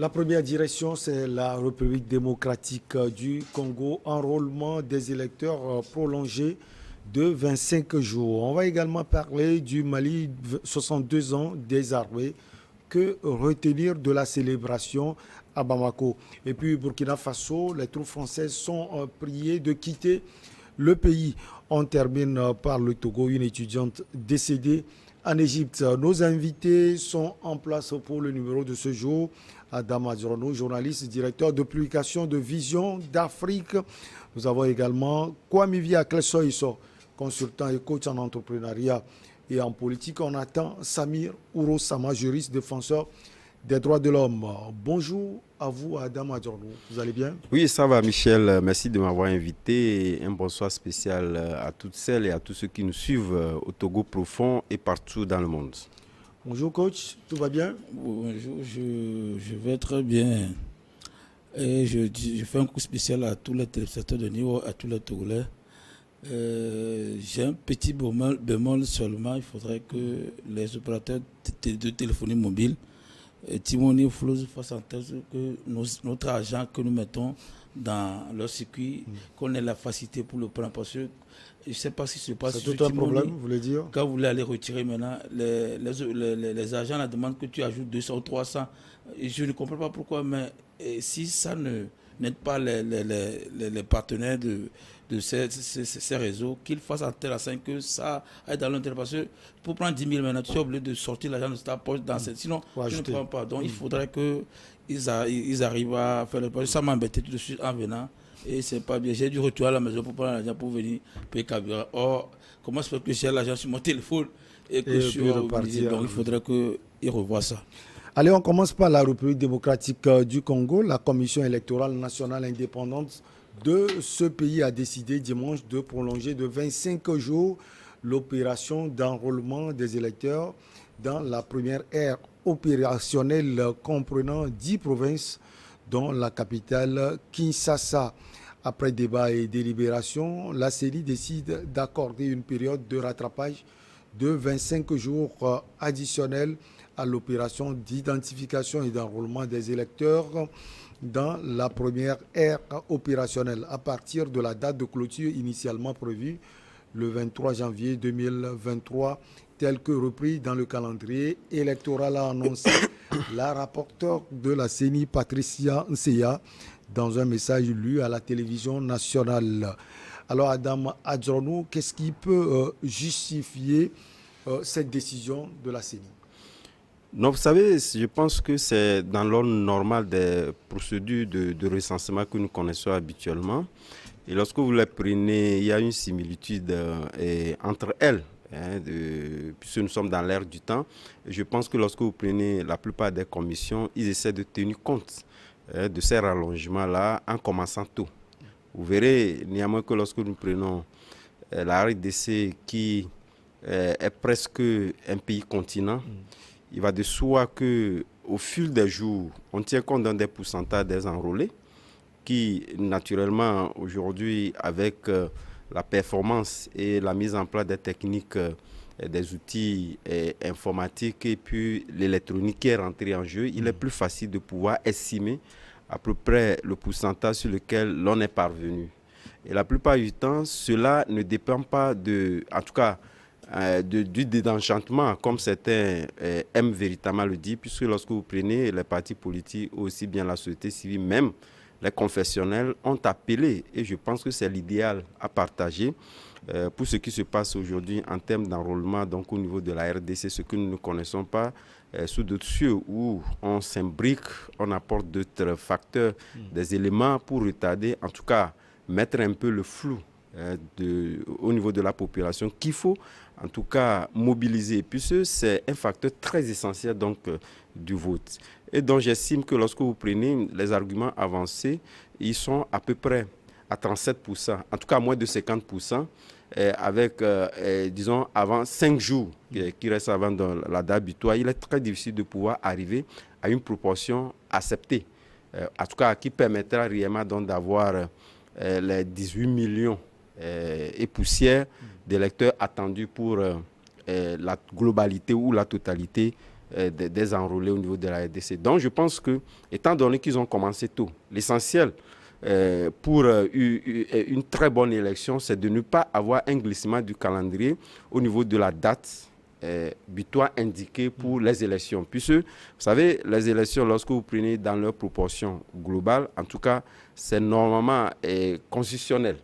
La première direction, c'est la République démocratique du Congo, enrôlement des électeurs prolongé de 25 jours. On va également parler du Mali, 62 ans désarmé. Que retenir de la célébration à Bamako? Et puis Burkina Faso, les troupes françaises sont priées de quitter le pays. On termine par le Togo, une étudiante décédée en Égypte. Nos invités sont en place pour le numéro de ce jour. Adam Adjorno, journaliste, directeur de publication de Vision d'Afrique. Nous avons également Kwame Via Klesoiso, consultant et coach en entrepreneuriat et en politique. On attend Samir Ouro-Sama, juriste, défenseur des droits de l'homme. Bonjour à vous, Adam Adjorno. Vous allez bien? Oui, ça va, Michel. Merci de m'avoir invité. Et un bonsoir spécial à toutes celles et à tous ceux qui nous suivent au Togo profond et partout dans le monde. Bonjour, coach. Tout va bien? Bonjour, je vais très bien. Et je fais un coup spécial à tous les téléspectateurs de niveau, à tous les Togolais. J'ai un petit bémol seulement. Il faudrait que les opérateurs de téléphonie mobile, Timoni et Flouz, fassent en tête que notre argent que nous mettons dans leur circuit, qu'on ait la facilité pour le prendre. Parce que je ne sais pas si se passe. C'est tout un problème, vous voulez dire? Quand vous voulez aller retirer maintenant, les agents la demandent que tu ajoutes 200 ou 300. Et je ne comprends pas pourquoi, mais si ça n'aide pas les partenaires de ces réseaux, qu'ils fassent en telle enseigne que ça aille dans l'intérêt. Parce que pour prendre 10 000 maintenant, tu es obligé de sortir l'argent de ta poche dans cette. Sinon, tu ne prends pas. Donc, il faudrait qu'ils arrivent à faire le projet. Ça m'a embêté tout de suite en venant. Et c'est pas bien. J'ai dû retourner à la maison pour prendre l'argent pour venir payer Kabira. Or, comment se fait que j'ai l'argent sur mon téléphone et que je suis obligé. Donc, il faudrait qu'ils revoient ça. Allez, on commence par la République démocratique du Congo. La Commission électorale nationale indépendante de ce pays a décidé dimanche de prolonger de 25 jours l'opération d'enrôlement des électeurs dans la première ère opérationnelle comprenant 10 provinces, dont la capitale Kinshasa. Après débat et délibération, la CENI décide d'accorder une période de rattrapage de 25 jours additionnels à l'opération d'identification et d'enrôlement des électeurs dans la première ère opérationnelle à partir de la date de clôture initialement prévue le 23 janvier 2023, tel que repris dans le calendrier électoral, a annoncé la rapporteure de la CENI, Patricia Nseya, dans un message lu à la télévision nationale. Alors, Adam Adjorno, qu'est-ce qui peut justifier cette décision de la CENI? Non, vous savez, je pense que c'est dans l'ordre normal des procédures de recensement que nous connaissons habituellement. Et lorsque vous les prenez, il y a une similitude entre elles, puisque nous sommes dans l'ère du temps. Et je pense que lorsque vous prenez la plupart des commissions, ils essaient de tenir compte de ces rallongements-là en commençant tôt. Vous verrez, néanmoins, que lorsque nous prenons la RDC qui est presque un pays continent, il va de soi qu'au fil des jours, on tient compte d'un des pourcentages des enrôlés qui, naturellement, aujourd'hui, avec la performance et la mise en place des techniques, des outils informatiques et puis l'électronique qui est rentrée en jeu, il est plus facile de pouvoir estimer à peu près le pourcentage sur lequel l'on est parvenu. Et la plupart du temps, cela ne dépend pas en tout cas, du désenchantement, comme certains aiment véritablement le dire, puisque lorsque vous prenez les partis politiques, aussi bien la société civile, même les confessionnels, ont appelé, et je pense que c'est l'idéal à partager, pour ce qui se passe aujourd'hui en termes d'enrôlement, donc au niveau de la RDC, ce que nous ne connaissons pas, sous d'autres cieux où on s'imbrique, on apporte d'autres facteurs, des éléments pour retarder, en tout cas, mettre un peu le flou au niveau de la population qu'il faut en tout cas mobiliser, puisque c'est un facteur très essentiel donc du vote. Et donc j'estime que lorsque vous prenez les arguments avancés, ils sont à peu près à 37%, en tout cas à moins de 50%, avec, disons, avant 5 jours qui restent avant la date butoir, il est très difficile de pouvoir arriver à une proportion acceptée, en tout cas qui permettra réellement donc d'avoir les 18 millions et poussières d'électeurs attendus pour la globalité ou la totalité des enrôlés au niveau de la RDC. Donc je pense que, étant donné qu'ils ont commencé tôt, l'essentiel pour une très bonne élection, c'est de ne pas avoir un glissement du calendrier au niveau de la date butoir indiquée pour les élections. Puisque, vous savez, les élections, lorsque vous prenez dans leur proportion globale, en tout cas, c'est normalement constitutionnel.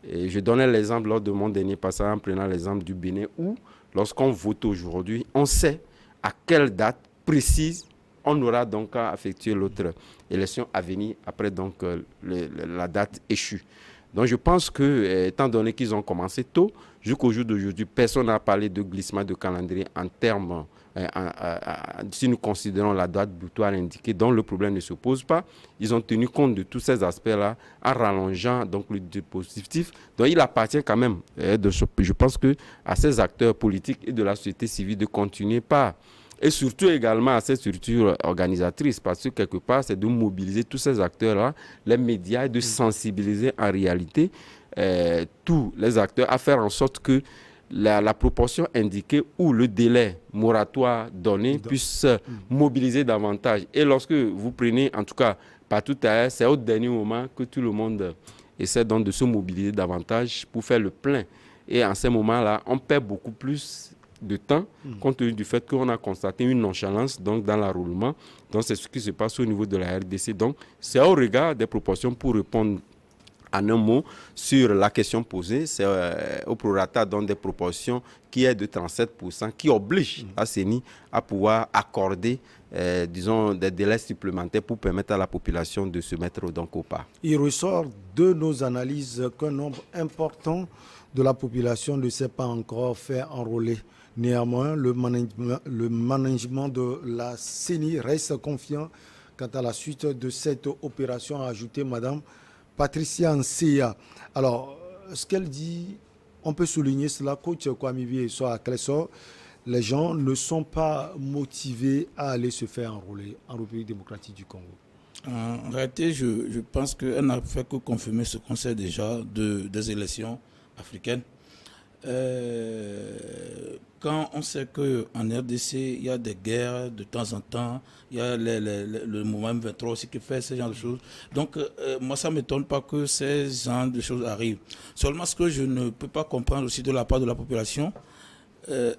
Et je donnais l'exemple lors de mon dernier passage en prenant l'exemple du Bénin où, lorsqu'on vote aujourd'hui, on sait à quelle date précise on aura donc à effectuer l'autre élection à venir après donc la date échue. Donc je pense que, étant donné qu'ils ont commencé tôt, jusqu'au jour d'aujourd'hui, personne n'a parlé de glissement de calendrier en termes, si nous considérons la date butoir indiquée, dont le problème ne se pose pas. Ils ont tenu compte de tous ces aspects-là en rallongeant donc le dispositif. Donc il appartient quand même, je pense que, à ces acteurs politiques et de la société civile de continuer par, et surtout également à ces structures organisatrices, parce que quelque part, c'est de mobiliser tous ces acteurs-là, les médias, et de sensibiliser en réalité tous les acteurs à faire en sorte que la proportion indiquée ou le délai moratoire donné puisse mobiliser davantage. Et lorsque vous prenez, en tout cas, partout ailleurs, c'est au dernier moment que tout le monde essaie donc de se mobiliser davantage pour faire le plein. Et en ces moments-là, on perd beaucoup plus de temps, compte tenu du fait qu'on a constaté une nonchalance donc, dans l'enrôlement. Donc, c'est ce qui se passe au niveau de la RDC. Donc, c'est au regard des proportions pour répondre en un mot sur la question posée. C'est au prorata donc, des proportions qui est de 37%, qui oblige la CENI à pouvoir accorder disons, des délais supplémentaires pour permettre à la population de se mettre donc, au pas. Il ressort de nos analyses qu'un nombre important de la population ne s'est pas encore fait enrôler. Néanmoins, le management de la CENI reste confiant quant à la suite de cette opération, a ajouté Madame Patricia Nseya. Alors, ce qu'elle dit, on peut souligner cela, coach Kwame et soit à Clessor, les gens ne sont pas motivés à aller se faire enrôler en République démocratique du Congo. En réalité, je pense qu'elle n'a fait que confirmer ce qu'on sait déjà des élections africaines. Quand on sait qu'en RDC, il y a des guerres de temps en temps, il y a le mouvement M23 aussi qui fait ce genre de choses. Donc, moi, ça ne m'étonne pas que ces genres de choses arrivent. Seulement, ce que je ne peux pas comprendre aussi de la part de la population, il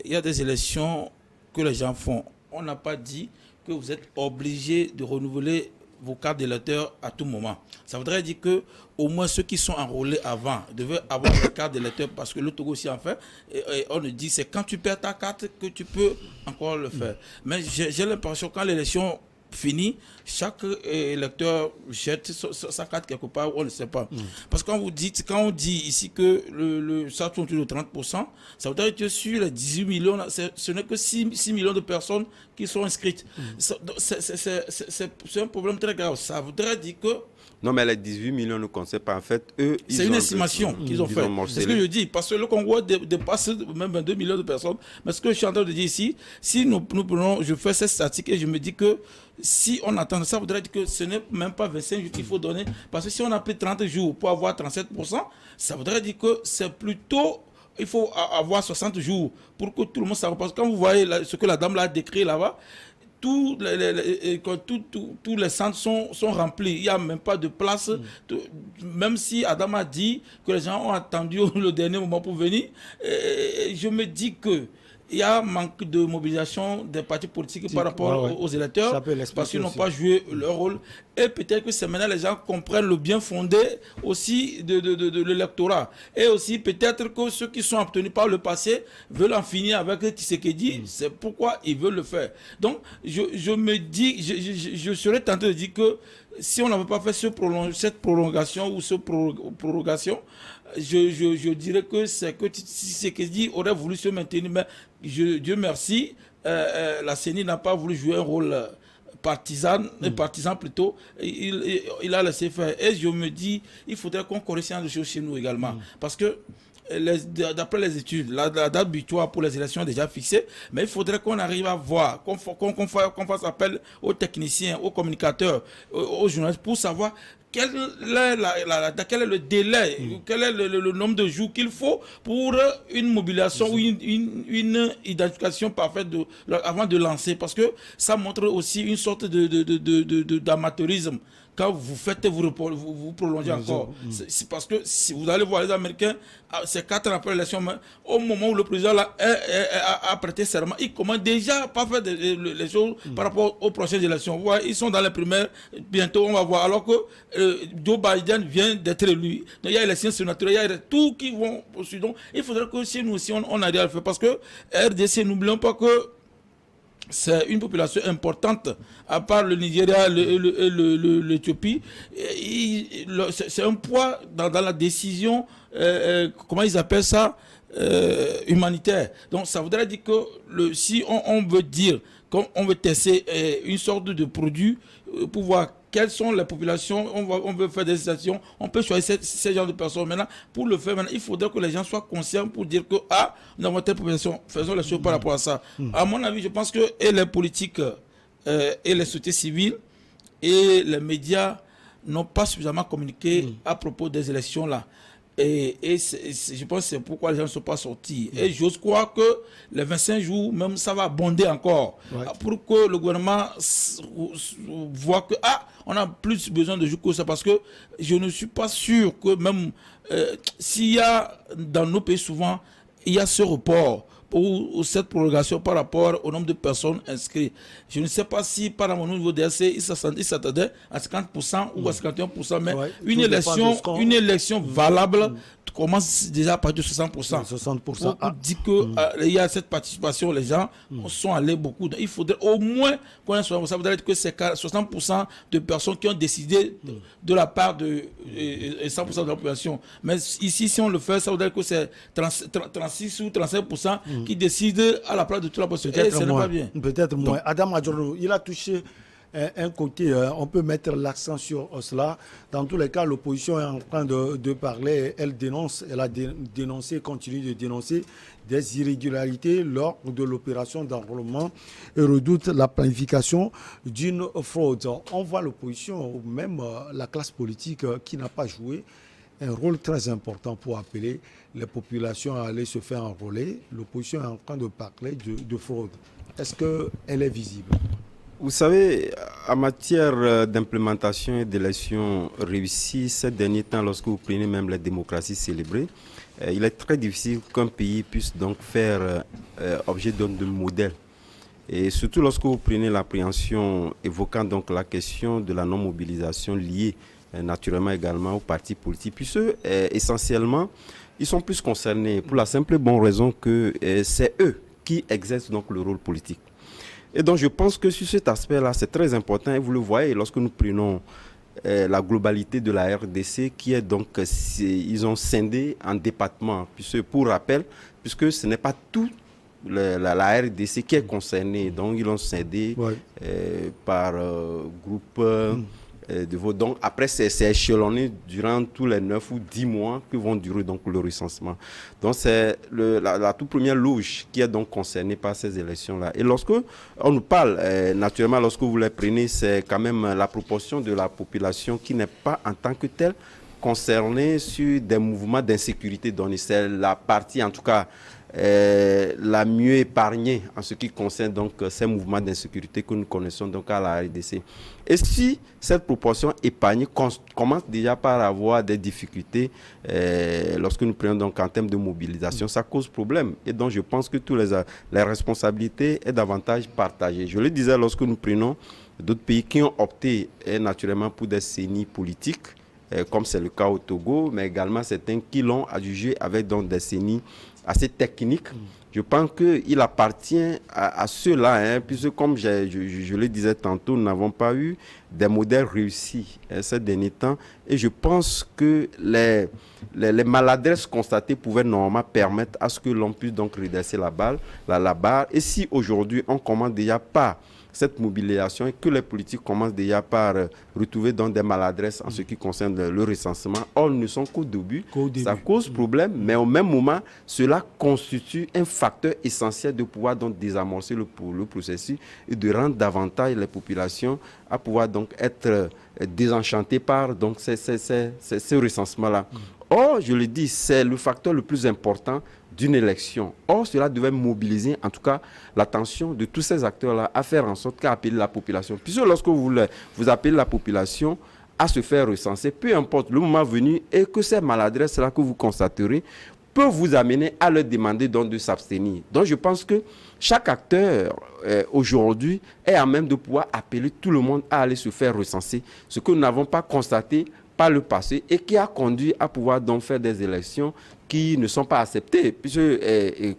y a des élections que les gens font. On n'a pas dit que vous êtes obligé de renouveler vos cartes d'électeurs à tout moment. Ça voudrait dire que au moins ceux qui sont enrôlés avant devaient avoir des cartes d'électeurs, parce que le Togo aussi en fait. Et on nous dit c'est quand tu perds ta carte que tu peux encore le faire. Mais j'ai l'impression quand l'élection finit, chaque électeur jette sa carte quelque part, on ne sait pas. Parce que quand on dit ici que ça tourne autour de 30%, ça voudrait dire que sur les 18 millions, ce n'est que 6 millions de personnes qui sont inscrites. C'est un problème très grave. Ça voudrait dire que... Non, mais les 18 millions ne concernent pas. En fait, eux, c'est une estimation qu'ils ont fait. C'est ce que je dis. Parce que le Congo dépasse même 22 millions de personnes. Mais ce que je suis en train de dire ici, si nous prenons, je fais cette statistique et je me dis que si on attend, ça voudrait dire que ce n'est même pas 25 jours qu'il faut donner. Parce que si on a pris 30 jours pour avoir 37%, ça voudrait dire que c'est plutôt... Il faut avoir 60 jours pour que tout le monde s'arrête. Parce que quand vous voyez ce que la dame l'a décrit là-bas, tous les centres sont remplis. Il n'y a même pas de place. Même si Adam a dit que les gens ont attendu le dernier moment pour venir, je me dis que il y a un manque de mobilisation des partis politiques par rapport aux électeurs, parce qu'ils n'ont pas joué leur rôle. Et peut-être que c'est maintenant les gens comprennent le bien fondé aussi de l'électorat. Et aussi peut-être que ceux qui sont obtenus par le passé veulent en finir avec Tshisekedi. C'est pourquoi ils veulent le faire. Donc je me dis, je serais tenté de dire que si on n'avait pas fait cette prolongation ou cette prorogation, je dirais que c'est que Tshisekedi aurait voulu se maintenir. Mais Dieu merci, la CENI n'a pas voulu jouer un rôle partisan plutôt. Il a laissé faire. Et je me dis, il faudrait qu'on corrige des choses chez nous également. Parce que d'après les études, la date butoir pour les élections est déjà fixée, mais il faudrait qu'on arrive à voir, qu'on fasse appel aux techniciens, aux communicateurs, aux journalistes pour savoir quel est le délai, quel est le nombre de jours qu'il faut pour une mobilisation ou une identification parfaite avant de lancer. Parce que ça montre aussi une sorte d'amateurisme. Quand vous faites, vous prolongez encore. C'est parce que si vous allez voir les Américains, c'est 4 ans après l'élection, au moment où le président a prêté serment, il commence déjà pas faire les choses par rapport aux prochaines élections. Voilà, ils sont dans les primaires, bientôt on va voir. Alors que Joe Biden vient d'être élu. Donc il y a les sciences naturelles, il y a tout qui vont poursuivre. Donc il faudrait que si nous aussi on arrive à le faire. Parce que RDC, n'oublions pas que c'est une population importante, à part le Nigeria et l'Éthiopie. C'est un poids dans la décision, comment ils appellent ça, humanitaire. Donc ça voudrait dire que si on veut dire, qu'on veut tester une sorte de produit pour voir quelles sont les populations, on veut faire des stations, on peut choisir ces genres de personnes. Maintenant, pour le faire, il faudrait que les gens soient conscients pour dire que, nous avons telle population, faisons les choses par rapport à ça. À mon avis, je pense que et les politiques et les sociétés civiles et les médias n'ont pas suffisamment communiqué à propos des élections là. Et je pense que c'est pourquoi les gens ne sont pas sortis. Et j'ose croire que les 25 jours, même ça va abonder encore. Pour que le gouvernement voit que, on a plus besoin de jours que ça. Parce que je ne suis pas sûr que même s'il y a dans nos pays souvent, il y a ce report ou cette prolongation par rapport au nombre de personnes inscrites. Je ne sais pas si par rapport au niveau DRC, il s'attendait à 50% ou à 51%, mais une élection valable commence déjà à partir de 60%. 60%. On dit qu'il y a cette participation, les gens sont allés beaucoup. Donc, il faudrait au moins qu'on ait 60%. Ça voudrait dire que c'est 60% de personnes qui ont décidé de la part de 100% de la population. Mais ici, si on le fait, ça voudrait dire que c'est 36 ou 35% qui décident à la place de toute la population. Peut-être ce n'est moins. pas bien. Peut-être moins. Adam Adjoro, il a touché un côté, on peut mettre l'accent sur cela. Dans tous les cas, l'opposition est en train de parler. Elle a dénoncé, continue de dénoncer des irrégularités lors de l'opération d'enrôlement et redoute la planification d'une fraude. On voit l'opposition, ou même la classe politique qui n'a pas joué un rôle très important pour appeler les populations à aller se faire enrôler. L'opposition est en train de parler de fraude. Est-ce qu'elle est visible? Vous savez, en matière d'implémentation et d'élection réussie, ces derniers temps, lorsque vous prenez même les démocraties célébrées, il est très difficile qu'un pays puisse donc faire objet de modèle. Et surtout lorsque vous prenez l'appréhension évoquant donc la question de la non-mobilisation liée naturellement également aux partis politiques, puisque essentiellement, ils sont plus concernés pour la simple et bonne raison que c'est eux qui exercent donc le rôle politique. Et donc je pense que sur cet aspect-là, c'est très important. Et vous le voyez, lorsque nous prenons la globalité de la RDC, qui est donc, ils ont scindé en départements. Puisque, pour rappel, puisque ce n'est pas tout la RDC qui est concernée. Donc ils l'ont scindé par groupe de vote. Donc après, c'est échelonné durant tous les 9 ou 10 mois que vont durer donc le recensement. Donc c'est la toute première loge qui est donc concernée par ces élections-là. Et lorsque on nous parle, naturellement, lorsque vous les prenez, c'est quand même la proportion de la population qui n'est pas en tant que telle concernée sur des mouvements d'insécurité. Donc c'est la partie, en tout cas, la mieux épargnée en ce qui concerne donc ces mouvements d'insécurité que nous connaissons donc à la RDC. Et si cette proportion épargnée commence déjà par avoir des difficultés lorsque nous prenons donc en termes de mobilisation, ça cause problème. Et donc je pense que toutes les responsabilités sont davantage partagées. Je le disais, lorsque nous prenons d'autres pays qui ont opté naturellement pour des CENI politiques, comme c'est le cas au Togo, mais également certains qui l'ont adjugé avec donc des CENI assez techniques. Je pense qu'il appartient à ceux-là, puisque comme je le disais tantôt, nous n'avons pas eu des modèles réussis ces derniers temps. Et je pense que les maladresses constatées pouvaient normalement permettre à ce que l'on puisse donc redresser la barre. Et si aujourd'hui on commence déjà par cette mobilisation et que les politiques commencent déjà par retrouver dans des maladresses en ce qui concerne le recensement. Or, ils ne sont qu'au début. Ça cause problème, mais au même moment, cela constitue un facteur essentiel de pouvoir donc désamorcer le processus et de rendre davantage les populations à pouvoir donc être désenchantées par donc ces recensements-là. Or, je le dis, c'est le facteur le plus important d'une élection. Or, cela devait mobiliser, en tout cas, l'attention de tous ces acteurs-là à faire en sorte qu'à appeler la population. Puisque lorsque vous appelez la population à se faire recenser, peu importe le moment venu, et que ces maladresses-là que vous constaterez peut vous amener à leur demander donc de s'abstenir. Donc, je pense que chaque acteur aujourd'hui est à même de pouvoir appeler tout le monde à aller se faire recenser, ce que nous n'avons pas constaté par le passé et qui a conduit à pouvoir donc faire des élections qui ne sont pas acceptées. Puisque,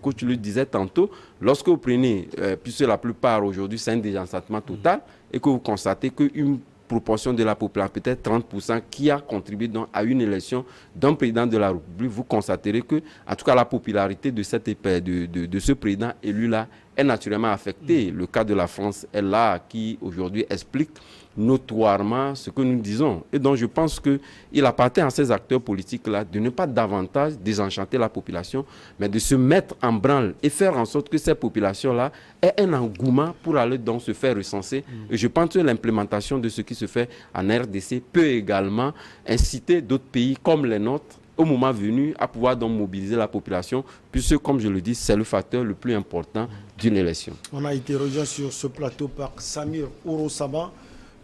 comme tu le disais tantôt, lorsque vous prenez, puisque la plupart aujourd'hui c'est un désenchantement total, et que vous constatez qu'une proportion de la population, peut-être 30%, qui a contribué donc à une élection d'un président de la République, vous constaterez que, en tout cas, la popularité de ce président élu-là est naturellement affectée. Le cas de la France est là, qui aujourd'hui explique notoirement ce que nous disons. Et donc, je pense qu'il appartient à ces acteurs politiques-là de ne pas davantage désenchanter la population, mais de se mettre en branle et faire en sorte que ces populations-là aient un engouement pour aller donc se faire recenser. Et je pense que l'implémentation de ce qui se fait en RDC peut également inciter d'autres pays comme les nôtres au moment venu à pouvoir donc mobiliser la population, puisque, comme je le dis, c'est le facteur le plus important d'une élection. On a été rejoint sur ce plateau par Samir Ourosaba,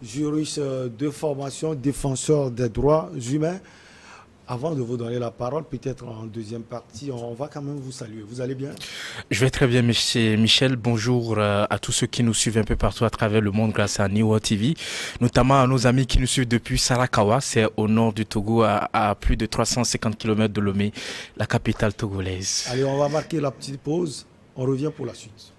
juriste de formation, défenseur des droits humains. Avant de vous donner la parole, peut-être en deuxième partie, on va quand même vous saluer. Vous allez bien? Je vais très bien, Michel. Bonjour à tous ceux qui nous suivent un peu partout à travers le monde grâce à Niwa TV, notamment à nos amis qui nous suivent depuis Sarakawa, c'est au nord du Togo, à plus de 350 km de Lomé, la capitale togolaise. Allez, on va marquer la petite pause. On revient pour la suite.